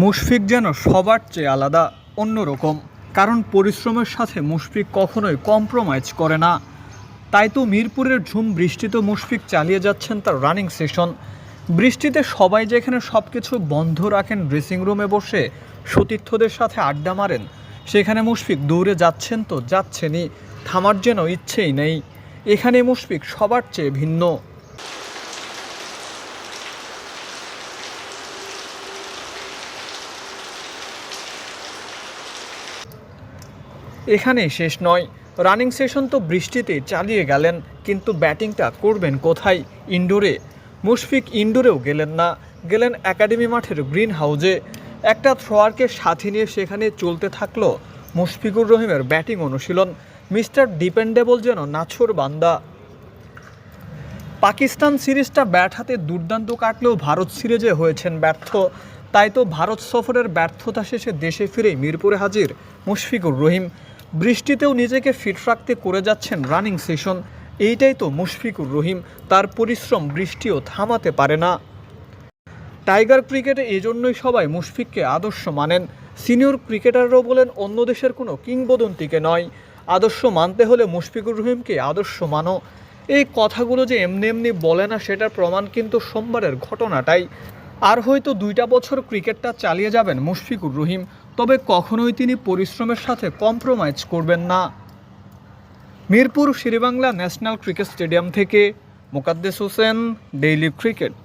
মুশফিক যেন সবার চেয়ে আলাদা, অন্যরকম। কারণ পরিশ্রমের সাথে মুশফিক কখনোই কম্প্রোমাইজ করে না। তাই তো মিরপুরের ঝুম বৃষ্টিতে মুশফিক চালিয়ে যাচ্ছেন তার রানিং সেশন। বৃষ্টিতে সবাই যেখানে সব কিছু বন্ধ রাখেন, ড্রেসিং রুমে বসে সতীর্থদের সাথে আড্ডা মারেন, সেখানে মুশফিক দৌড়ে যাচ্ছেন তো যাচ্ছেনই, থামার যেন ইচ্ছেই নেই। এখানে মুশফিক সবার চেয়ে ভিন্ন। এখানেই শেষ নয়, রানিং সেশন তো বৃষ্টিতে চালিয়ে গেলেন, কিন্তু ব্যাটিংটা করবেন কোথায়? ইনডোরে। মুশফিক ইনডোরেও গেলেন না, গেলেন একাডেমি মাঠের গ্রিন হাউজে। একটা থ্রোয়ারকে সাথে নিয়ে সেখানে চলতে থাকলো মুশফিকুর রহিমের ব্যাটিং অনুশীলন। মিস্টার ডিপেন্ডেবল যেন নাছোড় বান্দা। পাকিস্তান সিরিজটা ব্যাট হাতে দুর্দান্ত কাটলেও ভারত সিরিজে হয়েছেন ব্যর্থ। তাই তো ভারত সফরের ব্যর্থতা শেষে দেশে ফিরেই মিরপুরে হাজির মুশফিকুর রহিম। বৃষ্টিতেও নিজেকে ফিট রাখতে করে যাচ্ছেন রানিং সেশন। এইটাই তো মুশফিকুর রহিম, তার পরিশ্রম বৃষ্টিও থামাতে পারে না। টাইগার ক্রিকেটে এজন্যই সবাই মুশফিককে আদর্শ মানেন। সিনিয়র ক্রিকেটাররাও বলেন অন্য দেশের কোনো কিংবদন্তিকে নয়, আদর্শ মানতে হলে মুশফিকুর রহিমকে আদর্শ মানো। এই কথাগুলো যে এমনি এমনি বলে না, সেটার প্রমাণ কিন্তু সোমবারের ঘটনাটাই। আর হয়তো 2টা বছর ক্রিকেটটা চালিয়ে যাবেন মুশফিকুর রহিম, তবে কখনোই তিনি পরিশ্রমের সাথে কম্প্রোমাইজ করবেন না। Mirpur Sher-e-Bangla national cricket stadium থেকে মোকাদ্দেস হোসেন, ডেইলি ক্রিকেট।